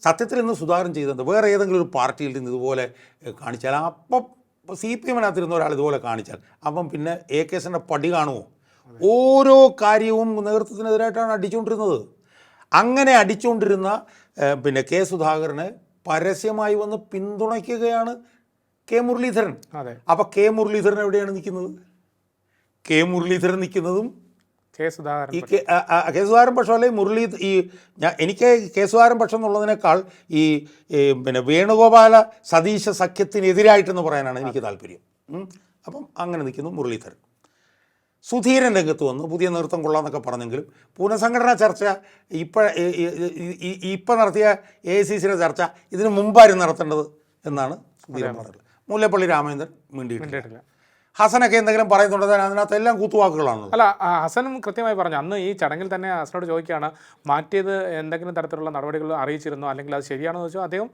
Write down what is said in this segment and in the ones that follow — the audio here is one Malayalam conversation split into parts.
സത്യത്തിൽ ഇന്ന് സുധാകരൻ ചെയ്തത് വേറെ ഏതെങ്കിലും ഒരു പാർട്ടിയിൽ നിന്ന് ഇതുപോലെ കാണിച്ചാൽ അപ്പം CPM-നകത്തിരുന്ന ഒരാൾ ഇതുപോലെ കാണിച്ചാൽ അപ്പം പിന്നെ AK-സിൻ്റെ പടി കാണുമോ? ഓരോ കാര്യവും നേതൃത്വത്തിനെതിരായിട്ടാണ് അടിച്ചുകൊണ്ടിരുന്നത്. അങ്ങനെ അടിച്ചുകൊണ്ടിരുന്ന പിന്നെ K. സുധാകരനെ പരസ്യമായി വന്ന് പിന്തുണയ്ക്കുകയാണ് K. മുരളീധരൻ. അപ്പോൾ K. മുരളീധരൻ എവിടെയാണ് നിൽക്കുന്നത്? K. മുരളീധരൻ നിൽക്കുന്നതും K. സുധാകരൻ പക്ഷം അല്ലെങ്കിൽ എനിക്ക് K. സുധാകരൻ പക്ഷം എന്നുള്ളതിനേക്കാൾ ഈ പിന്നെ വേണുഗോപാല സതീശ സഖ്യത്തിനെതിരായിട്ടെന്ന് പറയാനാണ് എനിക്ക് താല്പര്യം. അപ്പം അങ്ങനെ നിൽക്കുന്നു മുരളീധരൻ. സുധീരൻ രംഗത്ത് വന്നു, പുതിയ നേതൃത്വം കൊള്ളാമെന്നൊക്കെ പറഞ്ഞെങ്കിലും പുനഃസംഘടനാ ചർച്ച ഇപ്പം നടത്തിയ AICC ചർച്ച ഇതിന് മുമ്പായിരുന്നു നടത്തേണ്ടത് എന്നാണ് സുധീരൻ പറഞ്ഞത്. മുല്ലപ്പള്ളി രാമചന്ദ്രൻ മിണ്ടിയിട്ടില്ല. ഹസനൊക്കെ എന്തെങ്കിലും പറയുന്നുണ്ടോ? അതിനകത്ത് എല്ലാം കൂത്തുവാക്കുകളാണ്. അല്ല, ഹസനും കൃത്യമായി പറഞ്ഞു. അന്ന് ഈ ചടങ്ങിൽ തന്നെ ഹസനോട് ചോദിക്കുകയാണ്, മാറ്റിയത് എന്തെങ്കിലും തരത്തിലുള്ള നടപടികൾ അറിയിച്ചിരുന്നോ, അല്ലെങ്കിൽ അത് ശരിയാണെന്ന് വെച്ചാൽ അദ്ദേഹം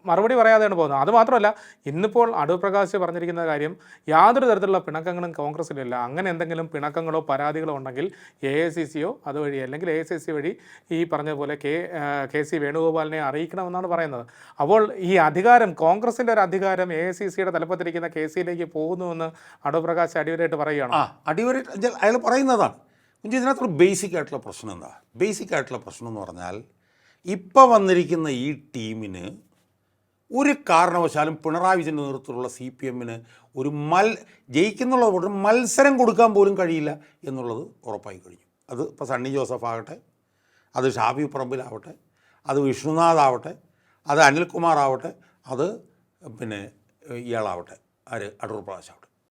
മറുപടി പറയാതെയാണ് പോകുന്നത്. അതുമാത്രമല്ല, ഇന്നിപ്പോൾ അടൂർ പ്രകാശ് പറഞ്ഞിരിക്കുന്ന കാര്യം, യാതൊരു തരത്തിലുള്ള പിണക്കങ്ങളും കോൺഗ്രസിലില്ല. അങ്ങനെ എന്തെങ്കിലും പിണക്കങ്ങളോ പരാതികളോ ഉണ്ടെങ്കിൽ AICC-യോ അതുവഴി അല്ലെങ്കിൽ AICC വഴി ഈ പറഞ്ഞതുപോലെ KC വേണുഗോപാലിനെ അറിയിക്കണമെന്നാണ് പറയുന്നത്. അപ്പോൾ ഈ അധികാരം, കോൺഗ്രസിൻ്റെ ഒരു അധികാരം AICC-യുടെ തലപ്പത്തിരിക്കുന്ന KC-യിലേക്ക് പോകുന്നുവെന്ന് അടൂർ പ്രകാശ് അടിവരായിട്ട് പറയുകയാണ്. അടിവരായിട്ട് അയാൾ പറയുന്നതാണ്. ഇതിനകത്തൊരു ബേസിക് ആയിട്ടുള്ള പ്രശ്നം എന്താ? ബേസിക് ആയിട്ടുള്ള പ്രശ്നം എന്ന് പറഞ്ഞാൽ, ഇപ്പോൾ വന്നിരിക്കുന്ന ഈ ടീമിന് ഒരു കാരണവശാലും പിണറായി വിജയൻ്റെ നേതൃത്വത്തിലുള്ള CPM-ന് ഒരു ജയിക്കുന്നുള്ളത് ഒരു മത്സരം കൊടുക്കാൻ പോലും കഴിയില്ല എന്നുള്ളത് ഉറപ്പായി കഴിഞ്ഞു. അത് ഇപ്പോൾ സണ്ണി ജോസഫ് ആകട്ടെ, അത് ഷാഫി പറമ്പിലാവട്ടെ, അത് വിഷ്ണുനാഥ് ആവട്ടെ, അത് അനിൽകുമാർ ആവട്ടെ, അത് പിന്നെ ഇയാളാവട്ടെ, അടൂർ പ്രകാശ് ആവട്ടെ.